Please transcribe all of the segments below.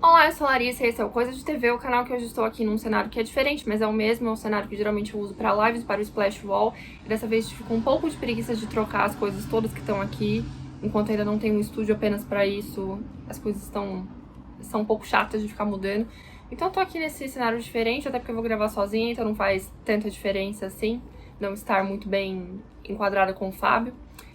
Olá, eu sou a Larissa e esse é o Coisa de TV, o canal que hoje estou aqui num cenário que é diferente, mas é o mesmo, é um cenário que geralmente eu uso para lives, para o Splash Wall, e dessa vez tive um pouco de preguiça de trocar as coisas todas que estão aqui, enquanto ainda não tenho um estúdio apenas para isso, as coisas são um pouco chatas de ficar mudando. Então eu tô aqui nesse cenário diferente, até porque eu vou gravar sozinha, então não faz tanta diferença assim, não estar muito bem enquadrada com o Fábio.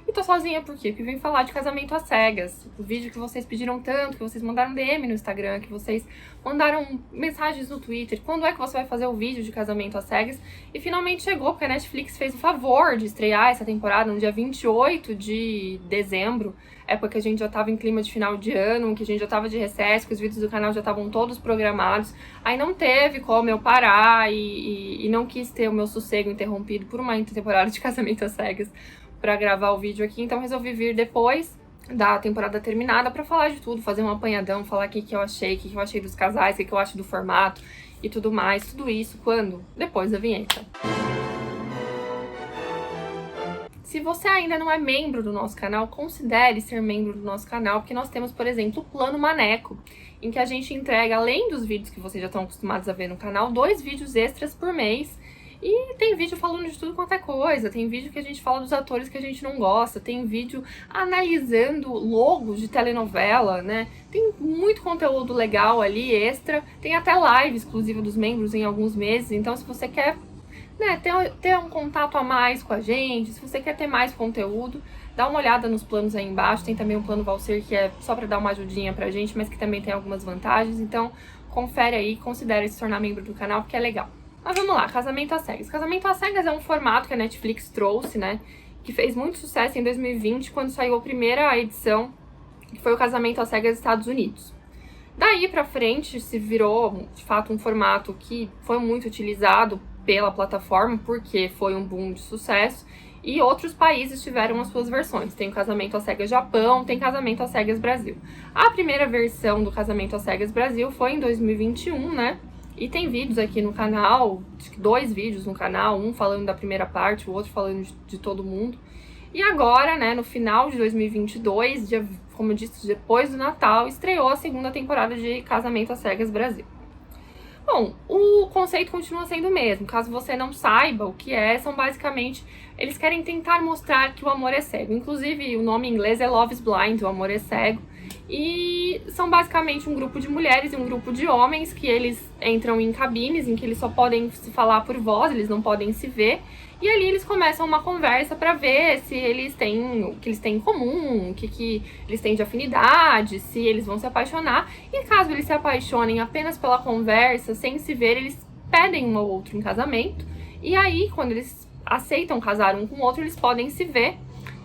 E tô sozinha por quê? Porque vim falar de casamento às cegas. O vídeo que vocês pediram tanto, que vocês mandaram DM no Instagram, que vocês mandaram mensagens no Twitter. Quando é que você vai fazer o vídeo de casamento às cegas? E finalmente chegou, porque a Netflix fez o favor de estrear essa temporada no dia 28 de dezembro. Época que a gente já tava em clima de final de ano, que a gente já tava de recesso, que os vídeos do canal já estavam todos programados. Aí não teve como eu parar e não quis ter o meu sossego interrompido por uma temporada de casamento às cegas pra gravar o vídeo aqui, então resolvi vir depois da temporada terminada pra falar de tudo, fazer um apanhadão, falar o que eu achei, o que eu achei dos casais, o que eu acho do formato e tudo mais, tudo isso quando? Depois da vinheta. Se você ainda não é membro do nosso canal, considere ser membro do nosso canal, porque nós temos, por exemplo, o Plano Maneco, em que a gente entrega, além dos vídeos que vocês já estão acostumados a ver no canal, 2 vídeos extras por mês. E tem vídeo falando de tudo quanto é coisa, tem vídeo que a gente fala dos atores que a gente não gosta, tem vídeo analisando logos de telenovela, né? Tem muito conteúdo legal ali, extra, tem até live exclusiva dos membros em alguns meses, então se você quer, né, ter um contato a mais com a gente, se você quer ter mais conteúdo, dá uma olhada nos planos aí embaixo, tem também o plano Valser que é só pra dar uma ajudinha pra gente, mas que também tem algumas vantagens, então confere aí, considere se tornar membro do canal porque é legal. Mas vamos lá, Casamento às Cegas. Casamento às Cegas é um formato que a Netflix trouxe, né? Que fez muito sucesso em 2020, quando saiu a primeira edição, que foi o Casamento às Cegas Estados Unidos. Daí pra frente se virou, de fato, um formato que foi muito utilizado pela plataforma, porque foi um boom de sucesso, e outros países tiveram as suas versões. Tem o Casamento às Cegas Japão, tem Casamento às Cegas Brasil. A primeira versão do Casamento às Cegas Brasil foi em 2021, né? E tem vídeos aqui no canal, acho que 2 vídeos no canal, um falando da primeira parte, o outro falando de todo mundo. E agora, né, no final de 2022, como eu disse, depois do Natal, estreou a segunda temporada de Casamento às Cegas Brasil. Bom, o conceito continua sendo o mesmo. Caso você não saiba o que é, são basicamente... Eles querem tentar mostrar que o amor é cego. Inclusive, o nome em inglês é Love is Blind, o amor é cego. E são basicamente um grupo de mulheres e um grupo de homens que eles entram em cabines em que eles só podem se falar por voz, eles não podem se ver. E ali eles começam uma conversa pra ver se eles têm o que eles têm em comum, o que eles têm de afinidade, se eles vão se apaixonar. E caso eles se apaixonem apenas pela conversa, sem se ver, eles pedem um ao outro em casamento. E aí, quando eles aceitam casar um com o outro, eles podem se ver.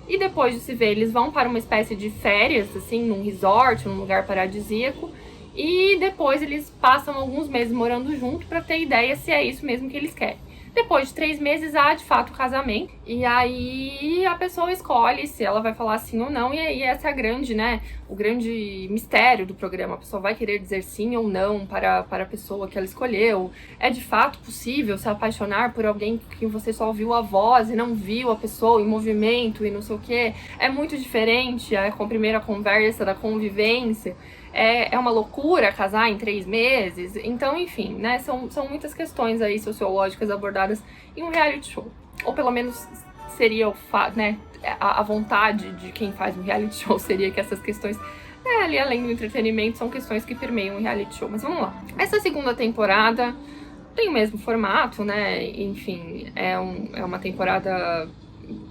E depois de se ver, eles vão para uma espécie de férias, assim, num resort, num lugar paradisíaco. E depois eles passam alguns meses morando junto para ter ideia se é isso mesmo que eles querem. Depois de 3 meses há, de fato, o casamento. E aí a pessoa escolhe se ela vai falar sim ou não. E aí essa é a grande, né, o grande mistério do programa. A pessoa vai querer dizer sim ou não para a pessoa que ela escolheu. É de fato possível se apaixonar por alguém que você só ouviu a voz e não viu a pessoa em movimento e não sei o quê? É muito diferente com a primeira conversa da convivência. É uma loucura casar em 3 meses. Então, enfim, né? São muitas questões aí sociológicas abordadas em um reality show. Ou pelo menos seria né, a vontade de quem faz um reality show seria que essas questões, ali além do entretenimento, são questões que permeiam um reality show. Mas vamos lá. Essa segunda temporada tem o mesmo formato, né? Enfim, é uma temporada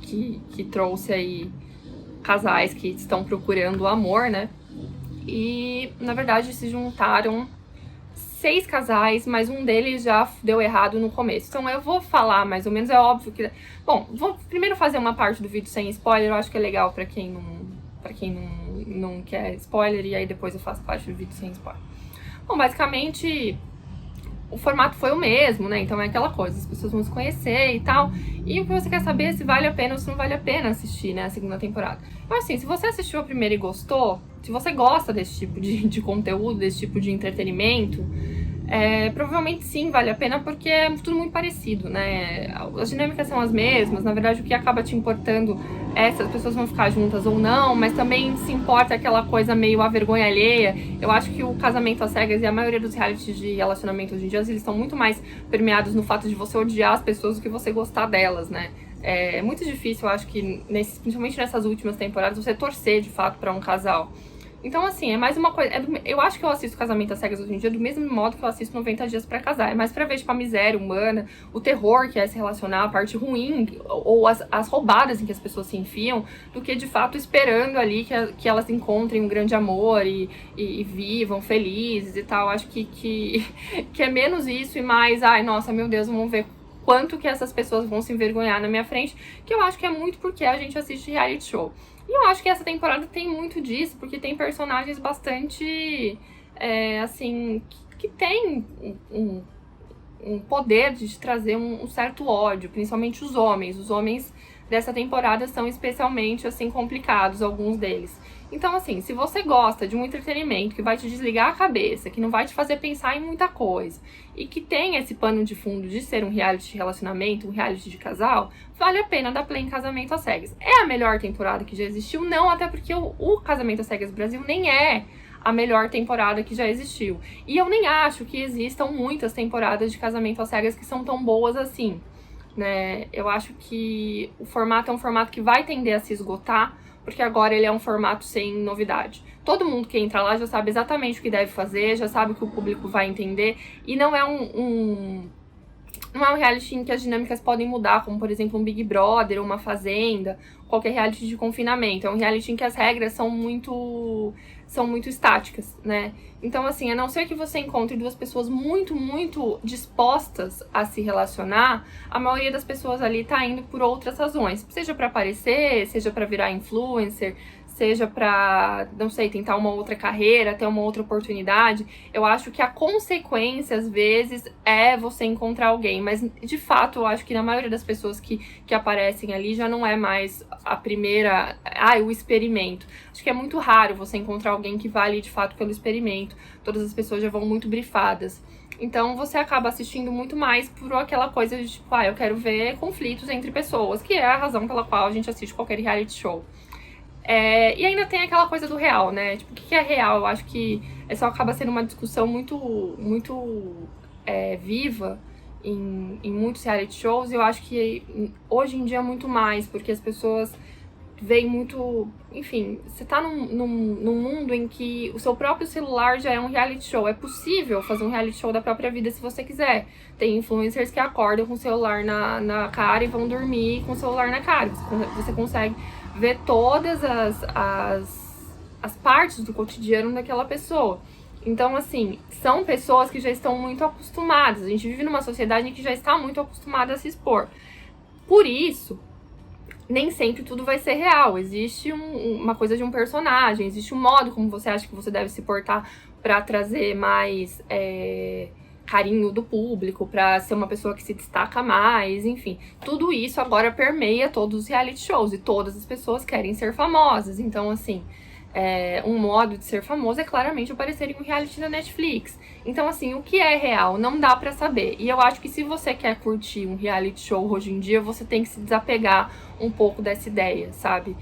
que trouxe aí casais que estão procurando o amor, né? E, na verdade, se juntaram 6 casais, mas um deles já deu errado no começo. Então eu vou falar mais ou menos, é óbvio que... Bom, vou primeiro fazer uma parte do vídeo sem spoiler, eu acho que é legal pra quem não quer spoiler, e aí depois eu faço parte do vídeo sem spoiler. Bom, basicamente... O formato foi o mesmo, né? Então é aquela coisa, as pessoas vão se conhecer e tal. E o que você quer saber é se vale a pena ou se não vale a pena assistir, né, a segunda temporada. Então assim, se você assistiu a primeira e gostou, se você gosta desse tipo de conteúdo, desse tipo de entretenimento, provavelmente sim, vale a pena, porque é tudo muito parecido, né? As dinâmicas são as mesmas, na verdade o que acaba te importando se as pessoas vão ficar juntas ou não, mas também se importa aquela coisa meio a vergonha alheia. Eu acho que o casamento às cegas e a maioria dos realities de relacionamento hoje em dia, eles estão muito mais permeados no fato de você odiar as pessoas do que você gostar delas, né? É muito difícil, eu acho que, principalmente nessas últimas temporadas, você torcer de fato pra um casal. Então, assim, é mais uma coisa... eu acho que eu assisto Casamento às Cegas hoje em dia do mesmo modo que eu assisto 90 Dias pra Casar. É mais pra ver, tipo, a miséria humana, o terror que é se relacionar, a parte ruim, ou as roubadas em que as pessoas se enfiam, do que, de fato, esperando ali que elas encontrem um grande amor e vivam felizes e tal. Acho que é menos isso e mais, ai, nossa, meu Deus, vamos ver quanto que essas pessoas vão se envergonhar na minha frente, que eu acho que é muito porque a gente assiste reality show. E eu acho que essa temporada tem muito disso, porque tem personagens bastante, assim, que tem um poder de trazer um certo ódio, principalmente os homens. Os homens dessa temporada são especialmente, assim, complicados, alguns deles. Então, assim, se você gosta de um entretenimento que vai te desligar a cabeça, que não vai te fazer pensar em muita coisa, e que tem esse pano de fundo de ser um reality de relacionamento, um reality de casal, vale a pena dar play em Casamento às Cegas. É a melhor temporada que já existiu? Não, até porque o Casamento às Cegas Brasil nem é a melhor temporada que já existiu. E eu nem acho que existam muitas temporadas de Casamento às Cegas que são tão boas assim, né? Eu acho que o formato é um formato que vai tender a se esgotar, porque agora ele é um formato sem novidade. Todo mundo que entra lá já sabe exatamente o que deve fazer, já sabe o que o público vai entender, e não é não é um reality em que as dinâmicas podem mudar, como, por exemplo, um Big Brother, uma Fazenda, qualquer reality de confinamento. É um reality em que as regras são muito estáticas, né? Então, assim, a não ser que você encontre duas pessoas muito, muito dispostas a se relacionar, a maioria das pessoas ali tá indo por outras razões. Seja pra aparecer, seja pra virar influencer, seja pra, não sei, tentar uma outra carreira, ter uma outra oportunidade. Eu acho que a consequência, às vezes, é você encontrar alguém. Mas, de fato, eu acho que na maioria das pessoas que aparecem ali já não é mais a primeira... o experimento. Acho que é muito raro você encontrar alguém que vale, de fato, pelo experimento. Todas as pessoas já vão muito brifadas. Então, você acaba assistindo muito mais por aquela coisa de, tipo, eu quero ver conflitos entre pessoas, que é a razão pela qual a gente assiste qualquer reality show. E ainda tem aquela coisa do real, né? Tipo, o que é real? Eu acho que só acaba sendo uma discussão muito, muito viva em muitos reality shows. E eu acho que hoje em dia é muito mais, porque as pessoas veem muito... Enfim, você tá num mundo em que o seu próprio celular já é um reality show. É possível fazer um reality show da própria vida se você quiser. Tem influencers que acordam com o celular na cara e vão dormir com o celular na cara. Você consegue ver todas as partes do cotidiano daquela pessoa. Então, assim, são pessoas que já estão muito acostumadas. A gente vive numa sociedade em que já está muito acostumada a se expor. Por isso, nem sempre tudo vai ser real. Existe uma coisa de um personagem, existe um modo como você acha que você deve se portar para trazer mais carinho do público, pra ser uma pessoa que se destaca mais, enfim. Tudo isso agora permeia todos os reality shows e todas as pessoas querem ser famosas. Então, assim, um modo de ser famoso é claramente aparecer em um reality da Netflix. Então, assim, o que é real não dá pra saber. E eu acho que se você quer curtir um reality show hoje em dia, você tem que se desapegar um pouco dessa ideia, sabe?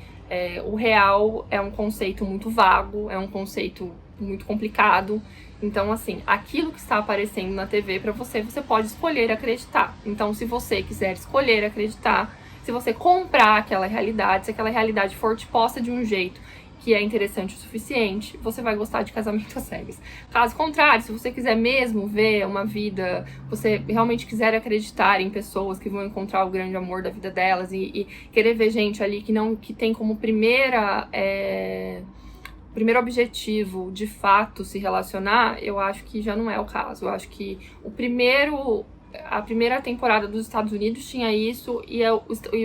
O real é um conceito muito vago, é um conceito muito complicado. Então, assim, aquilo que está aparecendo na TV pra você, você pode escolher acreditar. Então, se você quiser escolher acreditar, se você comprar aquela realidade, se aquela realidade for te posta de um jeito que é interessante o suficiente, você vai gostar de Casamento às Cegas. Caso contrário, se você quiser mesmo ver uma vida, você realmente quiser acreditar em pessoas que vão encontrar o grande amor da vida delas e querer ver gente ali que tem como primeiro objetivo, de fato, se relacionar, eu acho que já não é o caso. Eu acho que a primeira temporada dos Estados Unidos tinha isso e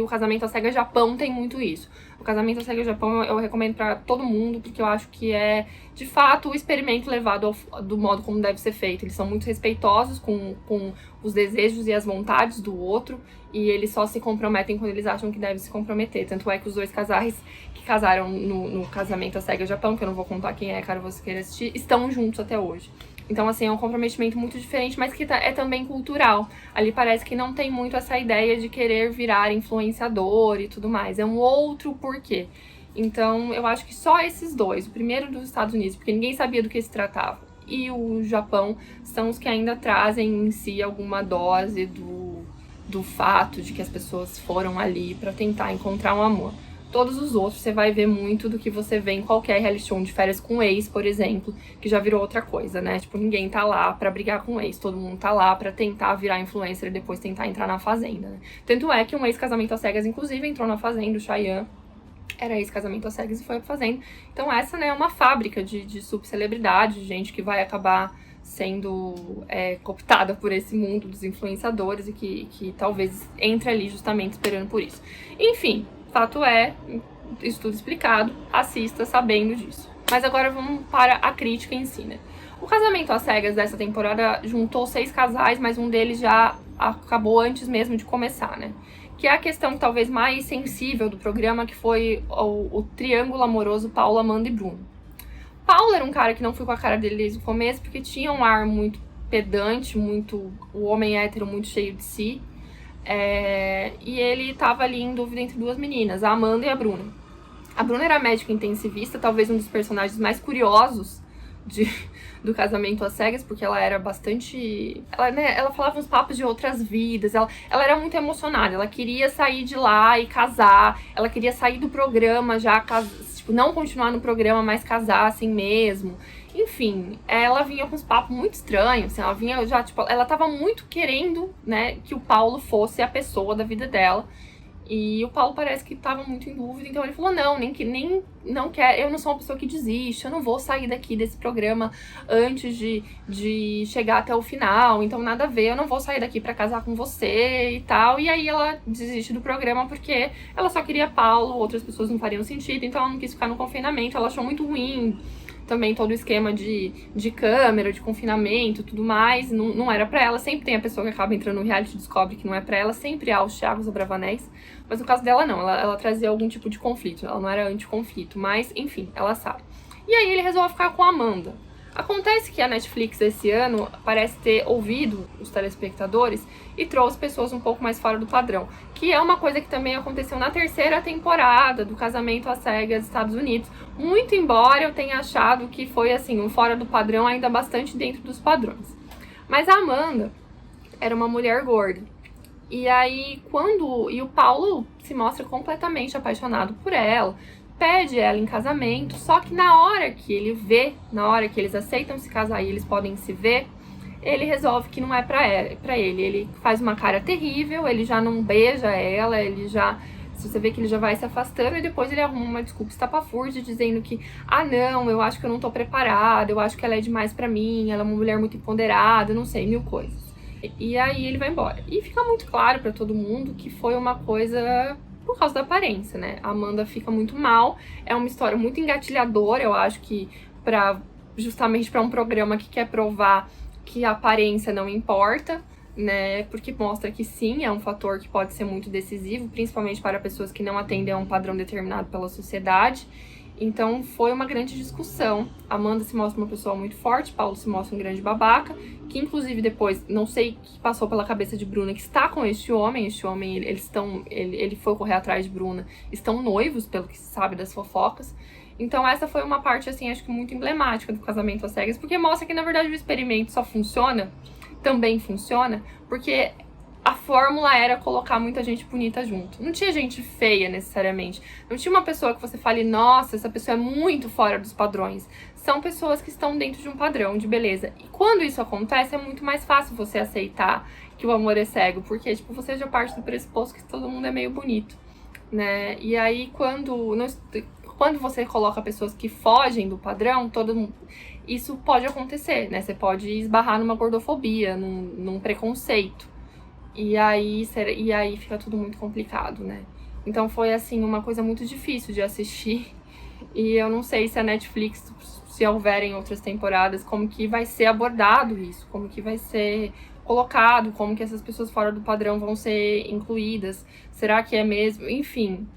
o Casamento às Cegas Japão tem muito isso. O Casamento às Cegas Japão eu recomendo pra todo mundo, porque eu acho que é, de fato, o experimento levado do modo como deve ser feito. Eles são muito respeitosos com os desejos e as vontades do outro, e eles só se comprometem quando eles acham que devem se comprometer. Tanto é que os dois casais que casaram no Casamento às Cegas Japão, que eu não vou contar quem é, caso você queira assistir, estão juntos até hoje. Então, assim, é um comprometimento muito diferente, mas que é também cultural. Ali parece que não tem muito essa ideia de querer virar influenciador e tudo mais. É um outro porquê. Então, eu acho que só esses dois, o primeiro dos Estados Unidos, porque ninguém sabia do que se tratava, e o Japão, são os que ainda trazem em si alguma dose do fato de que as pessoas foram ali para tentar encontrar um amor. Todos os outros você vai ver muito do que você vê em qualquer reality show de férias com ex, por exemplo, que já virou outra coisa, né? Tipo, ninguém tá lá pra brigar com o ex, todo mundo tá lá pra tentar virar influencer e depois tentar entrar na Fazenda, né? Tanto é que um ex-casamento às cegas, inclusive, entrou na Fazenda, o Chayanne era ex-casamento às cegas e foi pra Fazenda. Então essa, né, é uma fábrica de subcelebridade, de gente que vai acabar sendo cooptada por esse mundo dos influenciadores e que talvez entre ali justamente esperando por isso. Enfim, fato é, isso tudo explicado, assista sabendo disso. Mas agora vamos para a crítica em si, né? O Casamento às Cegas dessa temporada juntou 6 casais, mas um deles já acabou antes mesmo de começar, né? Que é a questão talvez mais sensível do programa, que foi o triângulo amoroso Paula, Amanda e Bruno. Paulo era um cara que não foi com a cara dele desde o começo, porque tinha um ar muito pedante, o homem hétero muito cheio de si. E ele tava ali em dúvida entre duas meninas, a Amanda e a Bruna. A Bruna era médica intensivista, talvez um dos personagens mais curiosos do Casamento às Cegas, porque ela era bastante... Ela falava uns papos de outras vidas, ela era muito emocionada, ela queria sair de lá e casar, ela queria sair do programa já, tipo, não continuar no programa, mas casar assim mesmo. Enfim, ela vinha com uns papos muito estranhos, assim, ela vinha já, tipo, ela tava muito querendo, né, que o Paulo fosse a pessoa da vida dela. E o Paulo parece que tava muito em dúvida, então ele falou, não quer, eu não sou uma pessoa que desiste, eu não vou sair daqui desse programa antes de chegar até o final, então nada a ver, eu não vou sair daqui pra casar com você e tal. E aí ela desiste do programa porque ela só queria Paulo, outras pessoas não fariam sentido, então ela não quis ficar no confinamento, ela achou muito ruim também todo o esquema de câmera, de confinamento, tudo mais, não era pra ela. Sempre tem a pessoa que acaba entrando no reality e descobre que não é pra ela, sempre há os Thiagos Abravanés, mas no caso dela não, ela trazia algum tipo de conflito, ela não era anti-conflito, mas enfim, ela sabe. E aí ele resolve ficar com a Amanda. Acontece que a Netflix esse ano parece ter ouvido os telespectadores e trouxe pessoas um pouco mais fora do padrão, que é uma coisa que também aconteceu na 3ª temporada do Casamento às Cegas dos Estados Unidos, muito embora eu tenha achado que foi assim, um fora do padrão ainda bastante dentro dos padrões. Mas a Amanda era uma mulher gorda. E aí, e o Paulo se mostra completamente apaixonado por ela, pede ela em casamento, só que na hora que eles aceitam se casar e eles podem se ver, ele resolve que não é pra ele. Ele faz uma cara terrível, ele já não beija ela, se você vê que ele já vai se afastando, e depois ele arruma uma desculpa estapafúrdia dizendo que, não, eu acho que eu não tô preparada, eu acho que ela é demais pra mim, ela é uma mulher muito empoderada, não sei, 1000 coisas. E aí ele vai embora. E fica muito claro pra todo mundo que foi uma coisa por causa da aparência, né? A Amanda fica muito mal, é uma história muito engatilhadora, eu acho que justamente pra um programa que quer provar que a aparência não importa, né? Porque mostra que sim, é um fator que pode ser muito decisivo, principalmente para pessoas que não atendem a um padrão determinado pela sociedade. Então foi uma grande discussão. Amanda se mostra uma pessoa muito forte, Paulo se mostra um grande babaca, que inclusive depois, não sei o que passou pela cabeça de Bruna, que está com este homem, ele foi correr atrás de Bruna, estão noivos, pelo que se sabe das fofocas. Então essa foi uma parte, assim, acho que muito emblemática do Casamento às Cegas, porque mostra que na verdade o experimento só também funciona, porque a fórmula era colocar muita gente bonita junto. Não tinha gente feia, necessariamente. Não tinha uma pessoa que você fale, nossa, essa pessoa é muito fora dos padrões. São pessoas que estão dentro de um padrão de beleza. E quando isso acontece, é muito mais fácil você aceitar que o amor é cego, porque, tipo, você já parte do pressuposto que todo mundo é meio bonito, né? E aí, quando você coloca pessoas que fogem do padrão, isso pode acontecer, né? Você pode esbarrar numa gordofobia, num preconceito. E aí fica tudo muito complicado, né? Então foi, assim, uma coisa muito difícil de assistir. E eu não sei se a Netflix, se houverem outras temporadas, como que vai ser abordado isso, como que vai ser colocado, como que essas pessoas fora do padrão vão ser incluídas. Será que é mesmo? Enfim,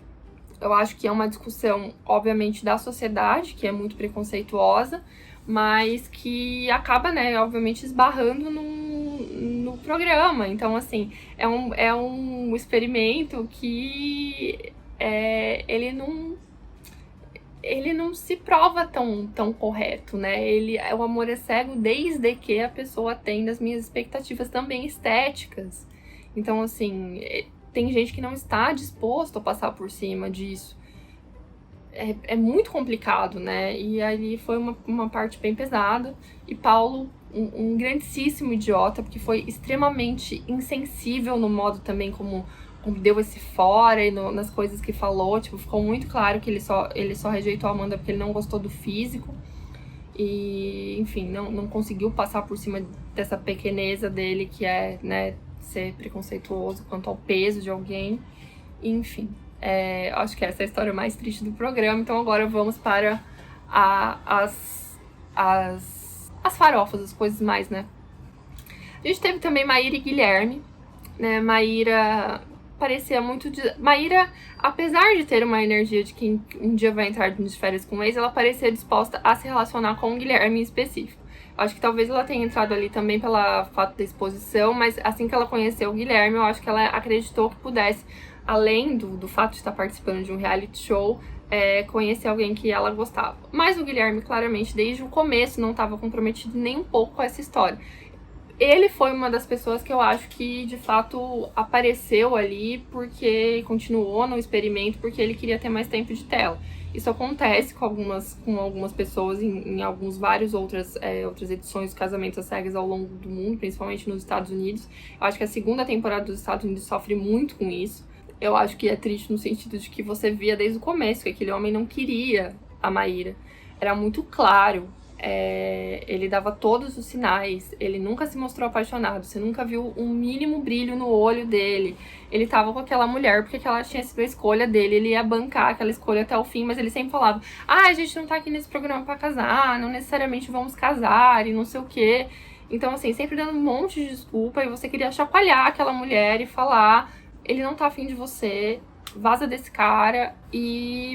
eu acho que é uma discussão, obviamente, da sociedade, que é muito preconceituosa, mas que acaba, né, obviamente esbarrando no programa. Então, assim, é um experimento que ele não se prova tão correto, né? O amor é cego desde que a pessoa atenda as minhas expectativas também estéticas. Então, assim, tem gente que não está disposto a passar por cima disso. É muito complicado, né? E ali foi uma parte bem pesada. E Paulo, um grandíssimo idiota, porque foi extremamente insensível no modo também como deu esse fora e nas coisas que falou. Tipo, ficou muito claro que ele só rejeitou a Amanda porque ele não gostou do físico. E, enfim, não conseguiu passar por cima dessa pequeneza dele, que é, né, ser preconceituoso quanto ao peso de alguém. Enfim. Acho que essa é a história mais triste do programa. Então agora vamos para as farofas, as coisas mais, né? A gente teve também Maíra e Guilherme, né? Maíra parecia muito... Maíra, apesar de ter uma energia de que um dia vai entrar de férias com o ex, ela parecia disposta a se relacionar com o Guilherme em específico. Acho que talvez ela tenha entrado ali também pelo fato da exposição, mas assim que ela conheceu o Guilherme, eu acho que ela acreditou que pudesse, além do fato de estar participando de um reality show, conhecer alguém que ela gostava. Mas o Guilherme, claramente, desde o começo, não estava comprometido nem um pouco com essa história. Ele foi uma das pessoas que eu acho que, de fato, apareceu ali porque continuou no experimento, porque ele queria ter mais tempo de tela. Isso acontece com algumas pessoas em várias outras edições de Casamentos às Cegas ao longo do mundo, principalmente nos Estados Unidos. Eu acho que a segunda temporada dos Estados Unidos sofre muito com isso. Eu acho que é triste no sentido de que você via desde o começo que aquele homem não queria a Maíra. Era muito claro. Ele dava todos os sinais, ele nunca se mostrou apaixonado, você nunca viu um mínimo brilho no olho dele. Ele tava com aquela mulher porque ela tinha sido a escolha dele, ele ia bancar aquela escolha até o fim, mas ele sempre falava: a gente não tá aqui nesse programa pra casar, não necessariamente vamos casar e não sei o quê. Então, assim, sempre dando um monte de desculpa, e você queria chacoalhar aquela mulher e falar: ele não tá afim de você, vaza desse cara.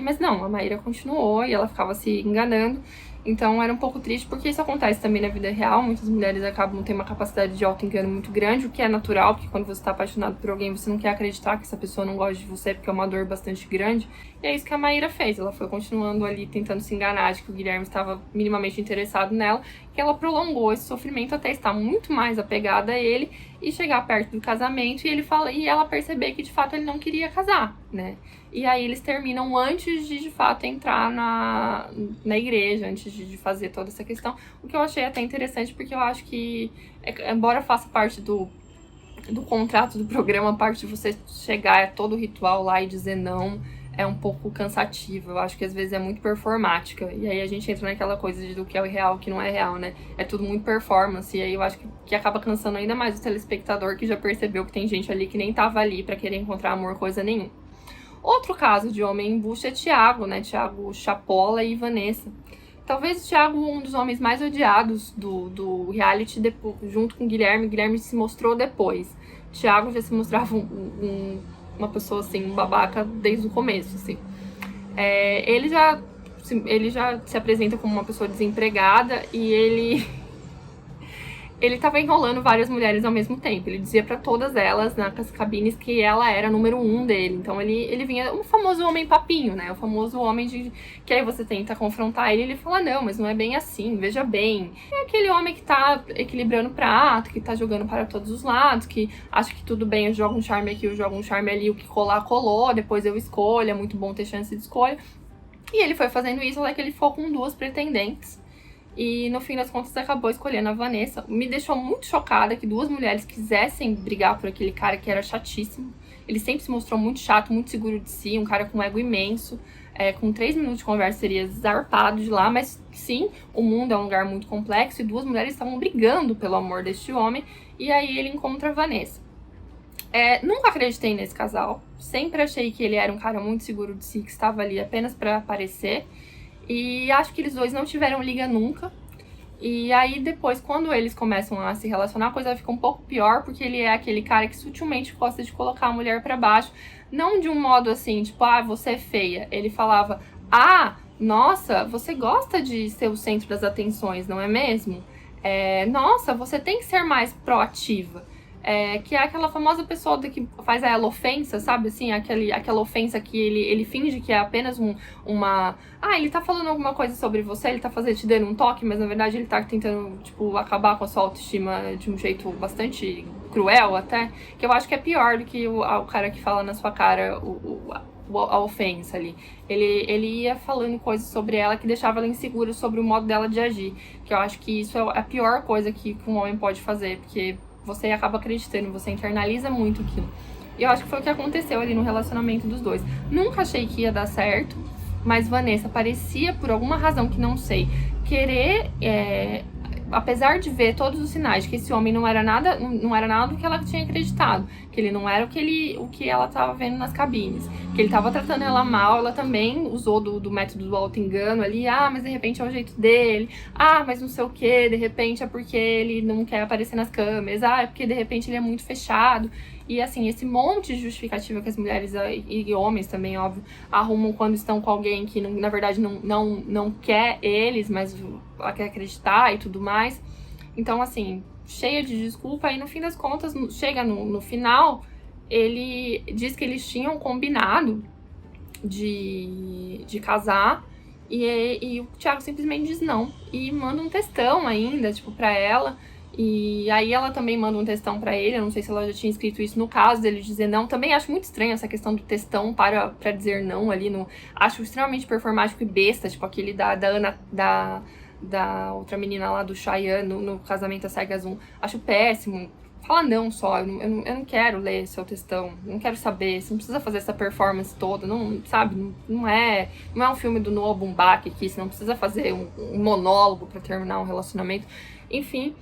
Mas não, a Maíra continuou e ela ficava se enganando. Então era um pouco triste, porque isso acontece também na vida real. Muitas mulheres acabam tendo uma capacidade de auto-engano muito grande, o que é natural, porque quando você está apaixonado por alguém, você não quer acreditar que essa pessoa não gosta de você, porque é uma dor bastante grande. E é isso que a Maíra fez. Ela foi continuando ali, tentando se enganar de que o Guilherme estava minimamente interessado nela, que ela prolongou esse sofrimento até estar muito mais apegada a ele e chegar perto do casamento e ela perceber que de fato ele não queria casar, né? E aí eles terminam antes de fato entrar na igreja, antes de fazer toda essa questão. O que eu achei até interessante, porque eu acho que, embora faça parte do contrato do programa, a parte de você chegar a todo o ritual lá e dizer não, é um pouco cansativo. Eu acho que às vezes é muito performática. E aí a gente entra naquela coisa do que é o real, o que não é real, né? É tudo muito performance. E aí eu acho que acaba cansando ainda mais o telespectador, que já percebeu que tem gente ali que nem tava ali pra querer encontrar amor, coisa nenhuma. Outro caso de homem embuste é Thiago, né? Thiago Chapola e Vanessa. Talvez o Thiago um dos homens mais odiados do reality, junto com o Guilherme. Guilherme se mostrou depois. Thiago já se mostrava uma pessoa, assim, um babaca desde o começo, assim. Ele já se apresenta como uma pessoa desempregada e ele tava enrolando várias mulheres ao mesmo tempo. Ele dizia pra todas elas, nas cabines, que ela era a número 1 dele. Então ele vinha, o famoso homem papinho, né? O famoso homem que aí você tenta confrontar ele e ele fala: não, mas não é bem assim, veja bem. É aquele homem que tá equilibrando o prato, que tá jogando para todos os lados, que acha que tudo bem, eu jogo um charme aqui, eu jogo um charme ali, o que colar, colou, depois eu escolho, é muito bom ter chance de escolha. E ele foi fazendo isso até que ele ficou com 2 pretendentes. E no fim das contas acabou escolhendo a Vanessa. Me deixou muito chocada que 2 mulheres quisessem brigar por aquele cara que era chatíssimo. Ele sempre se mostrou muito chato, muito seguro de si, um cara com um ego imenso. Com 3 minutos de conversa seria zarpado de lá, mas sim, o mundo é um lugar muito complexo e 2 mulheres estavam brigando pelo amor deste homem. E aí ele encontra a Vanessa. Nunca acreditei nesse casal. Sempre achei que ele era um cara muito seguro de si, que estava ali apenas para aparecer. E acho que eles dois não tiveram liga nunca. E aí depois, quando eles começam a se relacionar, a coisa fica um pouco pior, porque ele é aquele cara que sutilmente gosta de colocar a mulher pra baixo. Não de um modo assim, tipo, você é feia. Ele falava: Nossa, você gosta de ser o centro das atenções, não é mesmo? Nossa, você tem que ser mais proativa. Que é aquela famosa pessoa que faz a ela ofensa, sabe? Assim, aquela ofensa que ele finge que é apenas uma... Ah, ele tá falando alguma coisa sobre você, ele tá te dando um toque, mas na verdade ele tá tentando, tipo, acabar com a sua autoestima de um jeito bastante cruel até. Que eu acho que é pior do que o cara que fala na sua cara a ofensa ali. Ele ia falando coisas sobre ela que deixava ela insegura sobre o modo dela de agir. Que eu acho que isso é a pior coisa que um homem pode fazer, porque você acaba acreditando, você internaliza muito aquilo. E eu acho que foi o que aconteceu ali no relacionamento dos dois. Nunca achei que ia dar certo, mas Vanessa parecia, por alguma razão que não sei, querer... apesar de ver todos os sinais de que esse homem não era nada do que ela tinha acreditado, que ele não era o que ela estava vendo nas cabines, que ele estava tratando ela mal, ela também usou do método do auto-engano ali, mas de repente é o jeito dele, mas não sei o que, de repente é porque ele não quer aparecer nas câmeras, é porque de repente ele é muito fechado. E assim, esse monte de justificativa que as mulheres e homens também, óbvio, arrumam quando estão com alguém que na verdade não quer eles, mas quer acreditar e tudo mais. Então, assim, cheia de desculpa, e no fim das contas, chega no final, ele diz que eles tinham combinado de casar, e o Thiago simplesmente diz não, e manda um textão ainda, tipo, pra ela. E aí ela também manda um textão pra ele, eu não sei se ela já tinha escrito isso no caso dele dizer não. Também acho muito estranho essa questão do textão pra dizer não ali. Acho extremamente performático e besta, tipo aquele da Ana, da outra menina lá do Chayanne no Casamento às Cegas 1. Acho péssimo. Fala não só, eu não quero ler seu textão, não quero saber, você não precisa fazer essa performance toda, não, sabe? Não é um filme do Noah Baumbach aqui, você não precisa fazer um monólogo pra terminar um relacionamento. Enfim...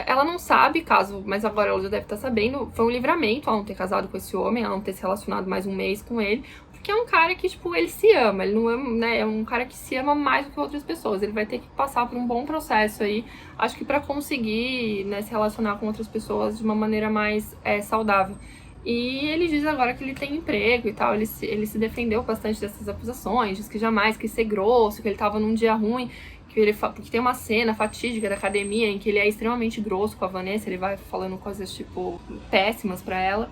ela não sabe, mas agora ela já deve estar sabendo, foi um livramento ela não ter casado com esse homem, ela não ter se relacionado mais um mês com ele, porque é um cara que, tipo, ele se ama, ele não ama, né, é um cara que se ama mais do que outras pessoas, ele vai ter que passar por um bom processo aí, acho que pra conseguir, né, se relacionar com outras pessoas de uma maneira mais saudável. E ele diz agora que ele tem emprego e tal, ele se defendeu bastante dessas acusações, diz que jamais quis ser grosso, que ele tava num dia ruim, porque tem uma cena fatídica da academia em que ele é extremamente grosso com a Vanessa, ele vai falando coisas, tipo, péssimas pra ela,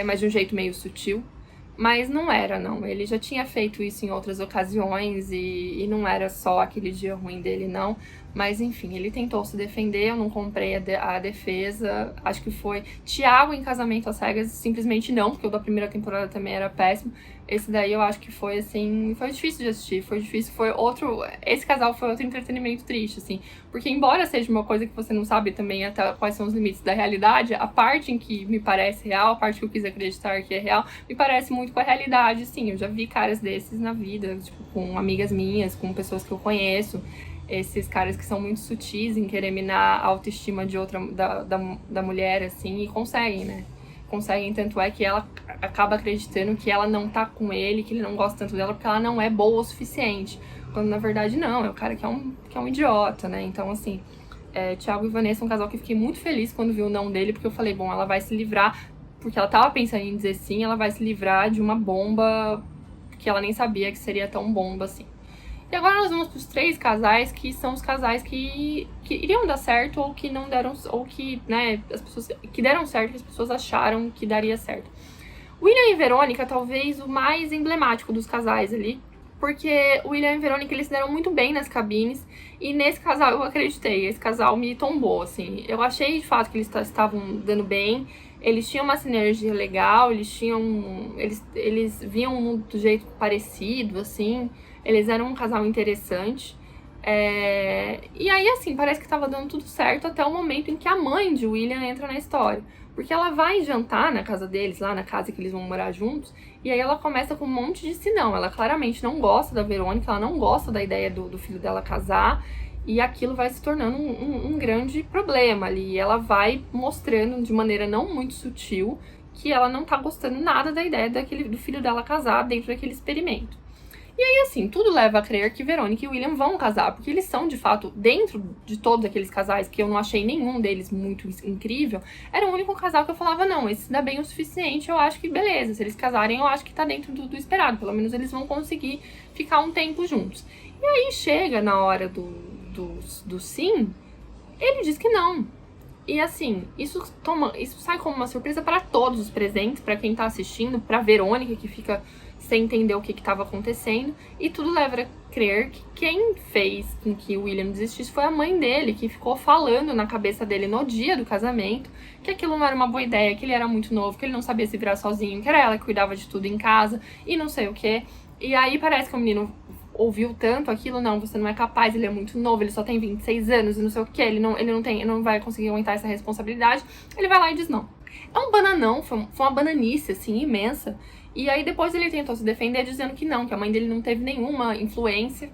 mas de um jeito meio sutil. Mas não era, não. Ele já tinha feito isso em outras ocasiões e não era só aquele dia ruim dele, não. Mas, enfim, ele tentou se defender, eu não comprei a defesa. Acho que foi Thiago em Casamento às Cegas, simplesmente não, porque o da primeira temporada também era péssimo. Esse daí eu acho que foi, assim, foi difícil de assistir, esse casal foi outro entretenimento triste, assim, porque embora seja uma coisa que você não sabe também até quais são os limites da realidade, a parte em que me parece real, a parte que eu quis acreditar que é real, me parece muito com a realidade, assim, eu já vi caras desses na vida, tipo, com amigas minhas, com pessoas que eu conheço, esses caras que são muito sutis em querer minar a autoestima de outra, da mulher, assim, e conseguem, né? Conseguem, tanto é que ela acaba acreditando que ela não tá com ele, que ele não gosta tanto dela porque ela não é boa o suficiente. Quando na verdade não, é o cara que é um idiota, né? Então, assim, Thiago e Vanessa é um casal que eu fiquei muito feliz quando vi o não dele, porque eu falei, bom, ela vai se livrar, porque ela tava pensando em dizer sim, ela vai se livrar de uma bomba que ela nem sabia que seria tão bomba assim. E agora nós vamos para os 3 casais que são os casais que iriam dar certo ou que não deram, ou que, né, as pessoas que deram certo, que as pessoas acharam que daria certo. William e Verônica, talvez o mais emblemático dos casais ali, porque o William e Verônica, eles se deram muito bem nas cabines, e nesse casal eu acreditei, esse casal me tombou, assim. Eu achei, de fato, que eles estavam dando bem, eles tinham uma sinergia legal, eles viam o mundo do jeito parecido, assim, eles eram um casal interessante. E aí, assim, parece que tava dando tudo certo até o momento em que a mãe de William entra na história. Porque ela vai jantar na casa deles, lá na casa que eles vão morar juntos, e aí ela começa com um monte de senão. Ela claramente não gosta da Verônica, ela não gosta da ideia do filho dela casar, e aquilo vai se tornando um grande problema ali. E ela vai mostrando de maneira não muito sutil que ela não tá gostando nada da ideia do filho dela casar dentro daquele experimento. E aí, assim, tudo leva a crer que Verônica e William vão casar, porque eles são, de fato, dentro de todos aqueles casais, que eu não achei nenhum deles muito incrível, era o único casal que eu falava, não, esse dá bem o suficiente, eu acho que beleza, se eles casarem, eu acho que tá dentro do esperado, pelo menos eles vão conseguir ficar um tempo juntos. E aí chega na hora do sim, ele diz que não. E assim, isso sai como uma surpresa para todos os presentes, para quem tá assistindo, pra Verônica, que fica sem entender o que estava acontecendo, e tudo leva a crer que quem fez com que o William desistisse foi a mãe dele, que ficou falando na cabeça dele no dia do casamento que aquilo não era uma boa ideia, que ele era muito novo, que ele não sabia se virar sozinho, que era ela que cuidava de tudo em casa, e não sei o que. E aí parece que o menino ouviu tanto aquilo, não, você não é capaz, ele é muito novo, ele só tem 26 anos e não sei o que, ele não vai conseguir aguentar essa responsabilidade. Ele vai lá e diz não. É um bananão, foi uma bananice, assim, imensa. E aí depois ele tentou se defender dizendo que não, que a mãe dele não teve nenhuma influência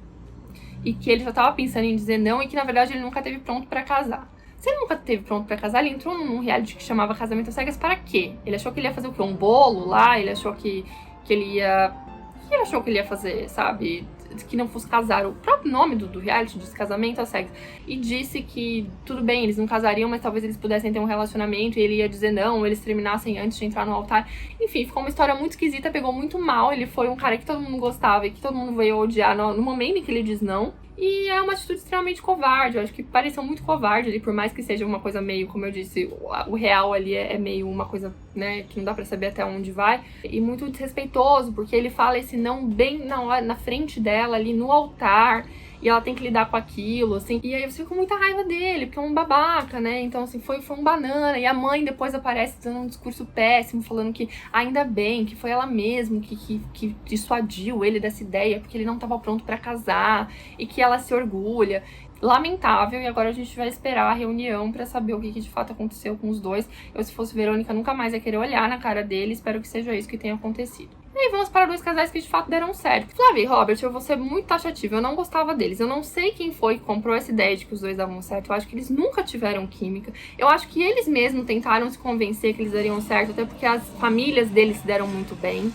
e que ele já tava pensando em dizer não e que na verdade ele nunca teve pronto pra casar. Se ele nunca teve pronto pra casar, ele entrou num reality que chamava Casamento às Cegas para quê? Ele achou que ele ia fazer o quê? Um bolo lá? Ele achou que ele ia... O que ele achou que ele ia fazer, sabe? Que não fosse casar. O próprio nome do reality diz Casamento às Cegas. E disse que tudo bem, eles não casariam, mas talvez eles pudessem ter um relacionamento e ele ia dizer não, ou eles terminassem antes de entrar no altar. Enfim, ficou uma história muito esquisita, pegou muito mal. Ele foi um cara que todo mundo gostava e que todo mundo veio odiar no momento em que ele diz não. E é uma atitude extremamente covarde. Eu acho que pareceu muito covarde ali, por mais que seja uma coisa meio, como eu disse, o real ali é meio uma coisa, né, que não dá pra saber até onde vai. E muito desrespeitoso, porque ele fala esse não bem na frente dela, ali no altar. E ela tem que lidar com aquilo, assim. E aí você fica com muita raiva dele, porque é um babaca, né? Então, assim, foi um banana. E a mãe depois aparece dando um discurso péssimo, falando que ainda bem, que foi ela mesma que dissuadiu ele dessa ideia, porque ele não estava pronto pra casar. E que ela se orgulha. Lamentável, e agora a gente vai esperar a reunião pra saber o que de fato aconteceu com os dois. Eu, se fosse Verônica, nunca mais ia querer olhar na cara dele. Espero que seja isso que tenha acontecido. E aí vamos para dois casais que de fato deram certo. Flávia e Robert, eu vou ser muito taxativa, eu não gostava deles. Eu não sei quem foi que comprou essa ideia de que os dois davam certo. Eu acho que eles nunca tiveram química. Eu acho que eles mesmos tentaram se convencer que eles dariam certo, até porque as famílias deles se deram muito bem.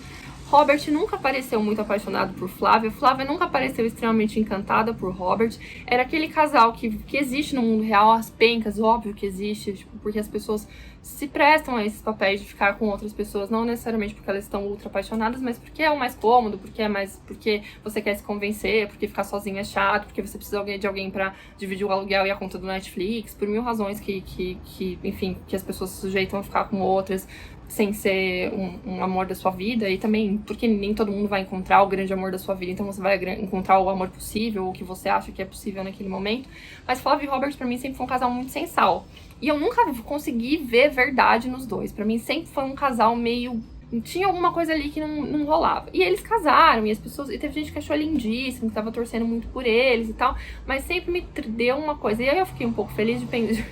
Robert nunca pareceu muito apaixonado por Flávia. Flávia nunca pareceu extremamente encantada por Robert. Era aquele casal que existe no mundo real, as pencas, óbvio que existe, tipo, porque as pessoas se prestam a esses papéis de ficar com outras pessoas, não necessariamente porque elas estão ultra apaixonadas, mas porque é o mais cômodo, porque você quer se convencer, porque ficar sozinha é chato, porque você precisa de alguém pra dividir o aluguel e a conta do Netflix, por mil razões enfim, que as pessoas se sujeitam a ficar com outras sem ser um amor da sua vida, e também porque nem todo mundo vai encontrar o grande amor da sua vida, então você vai encontrar o amor possível, o que você acha que é possível naquele momento. Mas Flávia e Robert, pra mim, sempre foi um casal muito sem sal. E eu nunca consegui ver verdade nos dois. Pra mim, sempre foi um casal meio... Tinha alguma coisa ali que não rolava. E eles casaram, e as pessoas... E teve gente que achou lindíssimo, que tava torcendo muito por eles e tal. Mas sempre me deu uma coisa. E aí eu fiquei um pouco feliz de pensar...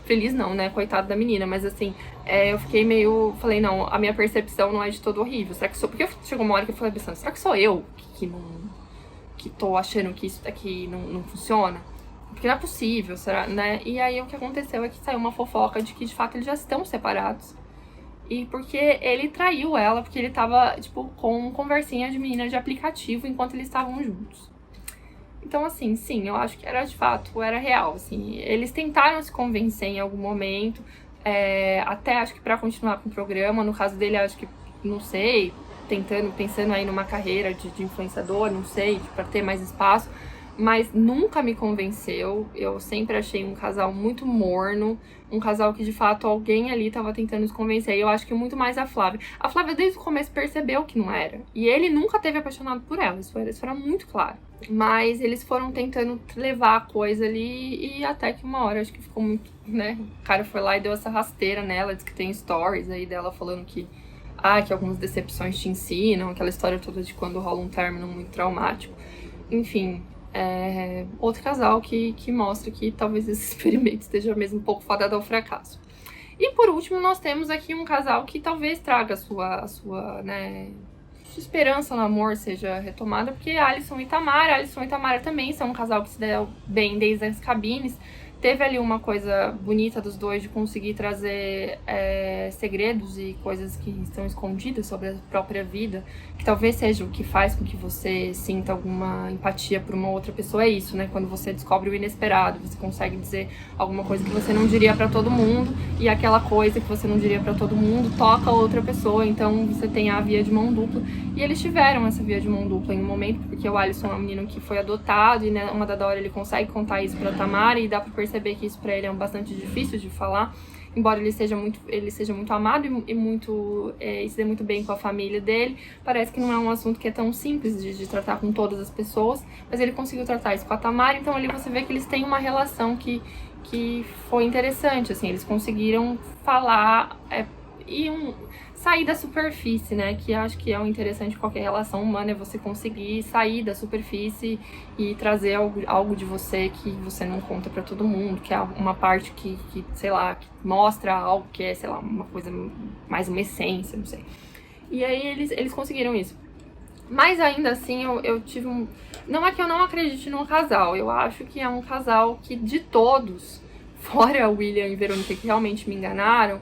Feliz não, né? Coitado da menina. Mas assim, eu fiquei meio... Falei, não, a minha percepção não é de todo horrível. Será que sou... Porque chegou uma hora que eu falei pensando, será que sou eu que tô achando que isso daqui não funciona? Porque não é possível, será, né? E aí o que aconteceu é que saiu uma fofoca de que de fato eles já estão separados. E porque ele traiu ela, porque ele tava, tipo, com conversinha de menina de aplicativo enquanto eles estavam juntos. Então, assim, sim, eu acho que era de fato, era real, assim. Eles tentaram se convencer em algum momento, até acho que pra continuar com o programa. No caso dele, acho que, não sei, pensando aí numa carreira de influenciador, não sei, pra ter mais espaço. Mas nunca me convenceu. Eu sempre achei um casal muito morno, um casal que de fato alguém ali tava tentando se convencer. E eu acho que muito mais a Flávia. A Flávia desde o começo percebeu que não era. E ele nunca teve apaixonado por ela, isso era muito claro. Mas eles foram tentando levar a coisa ali e até que uma hora acho que ficou muito, né? O cara foi lá e deu essa rasteira nela, disse que tem stories aí dela falando que algumas decepções te ensinam, aquela história toda de quando rola um término muito traumático. Enfim... outro casal que mostra que talvez esse experimento esteja mesmo um pouco fadado ao fracasso. E por último, nós temos aqui um casal que talvez traga a sua esperança no amor seja retomada, porque Alisson e Tamara também são um casal que se deu bem desde as cabines, Teve ali uma coisa bonita dos dois de conseguir trazer segredos e coisas que estão escondidas sobre a própria vida, que talvez seja o que faz com que você sinta alguma empatia por uma outra pessoa, é isso, né? Quando você descobre o inesperado, você consegue dizer alguma coisa que você não diria pra todo mundo, e aquela coisa que você não diria pra todo mundo toca outra pessoa, então você tem a via de mão dupla. E eles tiveram essa via de mão dupla em um momento, porque o Alisson é um menino que foi adotado, e né, uma dada hora ele consegue contar isso pra Tamara, e dá pra perceber que isso pra ele é bastante difícil de falar, embora ele seja muito amado e muito e se dê muito bem com a família dele. Parece que não é um assunto que é tão simples de tratar com todas as pessoas, mas ele conseguiu tratar isso com a Tamara, então ali você vê que eles têm uma relação que foi interessante, assim, eles conseguiram falar sair da superfície, né, que acho que é o interessante de qualquer relação humana, é você conseguir sair da superfície e trazer algo de você que você não conta pra todo mundo, que é uma parte que sei lá, que mostra algo que é, sei lá, uma coisa, mais uma essência, não sei. E aí eles conseguiram isso. Mas ainda assim, eu tive um... Não é que eu não acredite num casal, eu acho que é um casal que de todos, fora William e Verônica, que realmente me enganaram,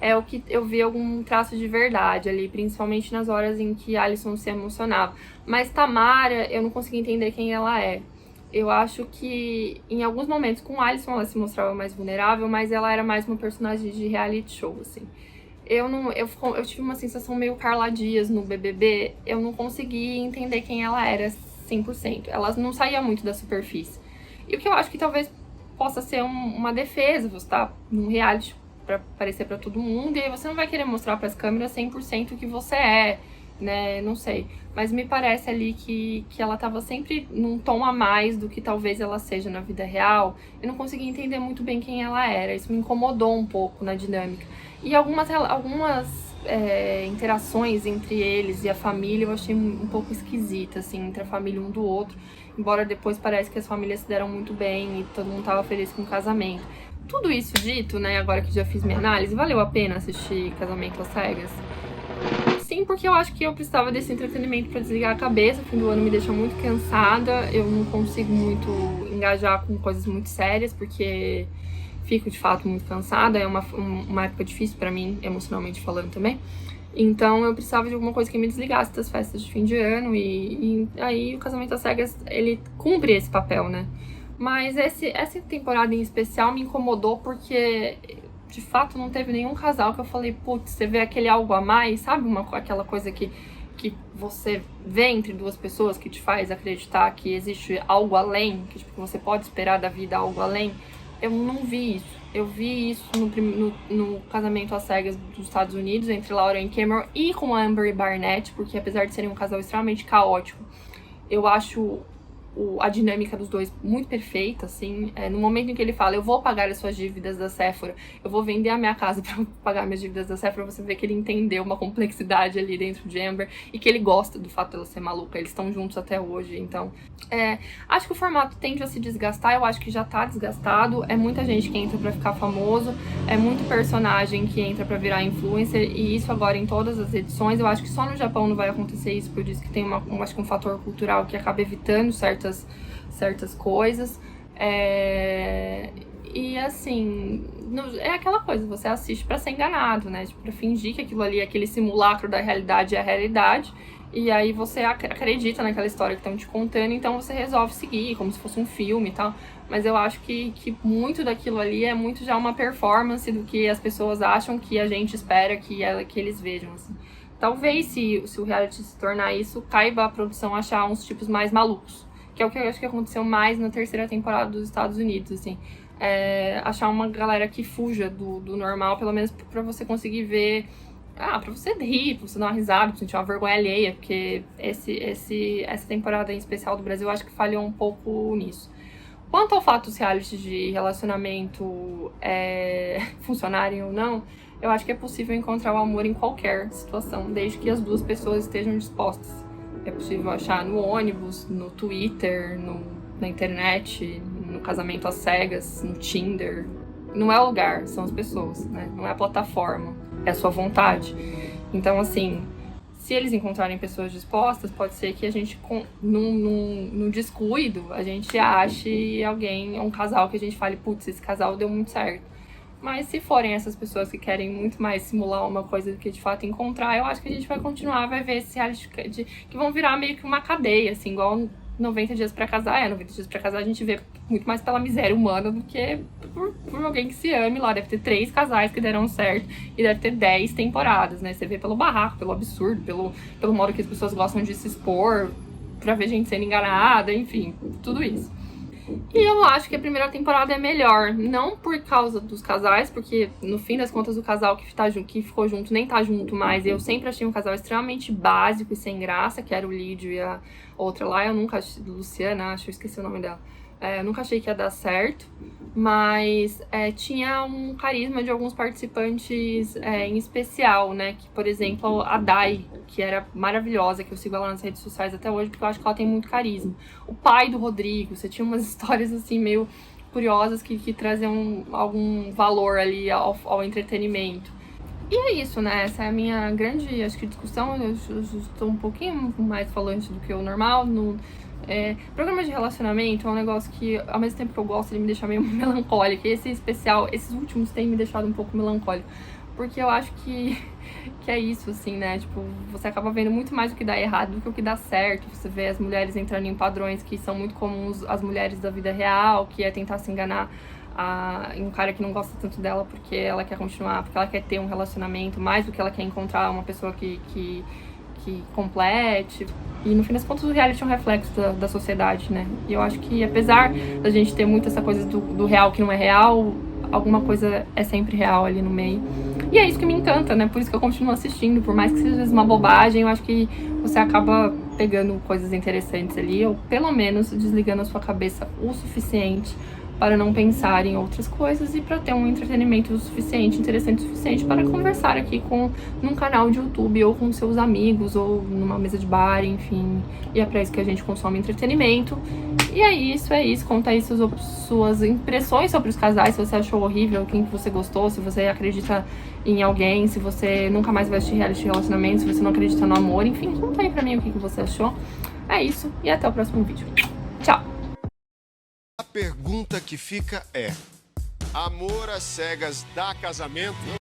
é o que eu vi algum traço de verdade ali, principalmente nas horas em que Alisson se emocionava. Mas Tamara, eu não consegui entender quem ela é. Eu acho que em alguns momentos com Alisson ela se mostrava mais vulnerável, mas ela era mais uma personagem de reality show, assim. Eu tive uma sensação meio Carla Dias no BBB, eu não consegui entender quem ela era 100%. Ela não saía muito da superfície. E o que eu acho que talvez possa ser uma defesa, você tá num reality pra aparecer pra todo mundo, e aí você não vai querer mostrar pras câmeras 100% o que você é, né, não sei. Mas me parece ali que ela tava sempre num tom a mais do que talvez ela seja na vida real. Eu não consegui entender muito bem quem ela era, isso me incomodou um pouco na dinâmica. E algumas interações entre eles e a família eu achei um pouco esquisita, assim, entre a família um do outro, embora depois parece que as famílias se deram muito bem e todo mundo tava feliz com o casamento. Tudo isso dito, né, agora que já fiz minha análise, valeu a pena assistir Casamento às Cegas? Sim, porque eu acho que eu precisava desse entretenimento pra desligar a cabeça. O fim do ano me deixa muito cansada, eu não consigo muito engajar com coisas muito sérias, porque fico de fato muito cansada, é uma época difícil pra mim, emocionalmente falando também. Então eu precisava de alguma coisa que me desligasse das festas de fim de ano, e aí o Casamento às Cegas, ele cumpre esse papel, né? Mas essa temporada em especial me incomodou porque, de fato, não teve nenhum casal que eu falei, putz, você vê aquele algo a mais, sabe? Aquela coisa que você vê entre duas pessoas que te faz acreditar que existe algo além, que tipo, você pode esperar da vida algo além. Eu não vi isso. Eu vi isso no Casamento às Cegas dos Estados Unidos, entre Lauren Cameron e com Amber e Barnett, porque apesar de serem um casal extremamente caótico, eu acho a dinâmica dos dois muito perfeita, assim. No momento em que ele fala, eu vou pagar as suas dívidas da Sephora, eu vou vender a minha casa pra pagar minhas dívidas da Sephora, você vê que ele entendeu uma complexidade ali dentro de Amber e que ele gosta do fato dela ser maluca. Eles estão juntos até hoje, então... acho que o formato tende a se desgastar, eu acho que já tá desgastado. É muita gente que entra pra ficar famoso, é muito personagem que entra pra virar influencer, e isso agora em todas as edições. Eu acho que só no Japão não vai acontecer isso, porque eu disse que tem acho que um fator cultural que acaba evitando certas coisas. E assim, é aquela coisa, você assiste pra ser enganado, né? Tipo, pra fingir que aquilo ali, aquele simulacro da realidade é a realidade. E aí você acredita naquela história que estão te contando, então você resolve seguir, como se fosse um filme e tal. Mas eu acho que muito daquilo ali é muito já uma performance do que as pessoas acham que a gente espera que eles vejam, assim. Talvez, se o reality se tornar isso, caiba a produção achar uns tipos mais malucos. Que é o que eu acho que aconteceu mais na terceira temporada dos Estados Unidos, assim. Achar uma galera que fuja do normal, pelo menos pra você conseguir ver... pra você rir, pra você dar uma risada, pra sentir uma vergonha alheia, porque essa temporada em especial do Brasil, eu acho que falhou um pouco nisso. Quanto ao fato dos realities de relacionamento funcionarem ou não, eu acho que é possível encontrar o amor em qualquer situação, desde que as duas pessoas estejam dispostas. É possível achar no ônibus, no Twitter, na internet, no Casamento às Cegas, no Tinder. Não é o lugar, são as pessoas, né? Não é a plataforma, é a sua vontade. Então, assim, se eles encontrarem pessoas dispostas, pode ser que a gente, num descuido, a gente ache alguém, um casal que a gente fale, putz, esse casal deu muito certo. Mas se forem essas pessoas que querem muito mais simular uma coisa do que de fato encontrar, eu acho que a gente vai continuar, vai ver esses reality que vão virar meio que uma cadeia, assim, igual 90 dias pra casar. 90 dias pra casar a gente vê muito mais pela miséria humana do que por alguém que se ame lá. Deve ter 3 casais que deram certo e deve ter 10 temporadas, né? Você vê pelo barraco, pelo absurdo, pelo modo que as pessoas gostam de se expor, pra ver gente sendo enganada, enfim, tudo isso. E eu acho que a primeira temporada é melhor, não por causa dos casais, porque no fim das contas o casal que ficou junto nem tá junto mais. Eu sempre achei um casal extremamente básico e sem graça, que era o Lídio e a outra lá, eu nunca achei, Luciana, acho que eu esqueci o nome dela. Eu nunca achei que ia dar certo, mas tinha um carisma de alguns participantes em especial, né? Que, por exemplo, a Dai, que era maravilhosa, que eu sigo ela nas redes sociais até hoje, porque eu acho que ela tem muito carisma. O pai do Rodrigo, você tinha umas histórias assim meio curiosas que traziam algum valor ali ao entretenimento. E é isso, né? Essa é a minha grande, acho que, discussão. Eu estou um pouquinho mais falante do que o normal. Programa de relacionamento é um negócio que, ao mesmo tempo que eu gosto, ele me deixa meio melancólico. E esse especial, esses últimos têm me deixado um pouco melancólico. Porque eu acho que é isso, assim, né? Tipo, você acaba vendo muito mais o que dá errado do que o que dá certo. Você vê as mulheres entrando em padrões que são muito comuns às mulheres da vida real, que é tentar se enganar em um cara que não gosta tanto dela porque ela quer continuar, porque ela quer ter um relacionamento, mais do que ela quer encontrar uma pessoa que complete. E no fim das contas o reality é um reflexo da sociedade, né? E eu acho que apesar da gente ter muito essa coisa do real que não é real, alguma coisa é sempre real ali no meio. E é isso que me encanta, né? Por isso que eu continuo assistindo. Por mais que seja uma bobagem, eu acho que você acaba pegando coisas interessantes ali, ou pelo menos desligando a sua cabeça o suficiente para não pensar em outras coisas e para ter um entretenimento suficiente, interessante o suficiente para conversar aqui num canal de YouTube ou com seus amigos ou numa mesa de bar, enfim. E é para isso que a gente consome entretenimento. E é isso. Conta aí suas impressões sobre os casais, se você achou horrível, quem que você gostou, se você acredita em alguém, se você nunca mais vai assistir reality de relacionamento, se você não acredita no amor, enfim, conta aí pra mim o que você achou. É isso, e até o próximo vídeo. Tchau! A pergunta que fica é: amor às cegas dá casamento?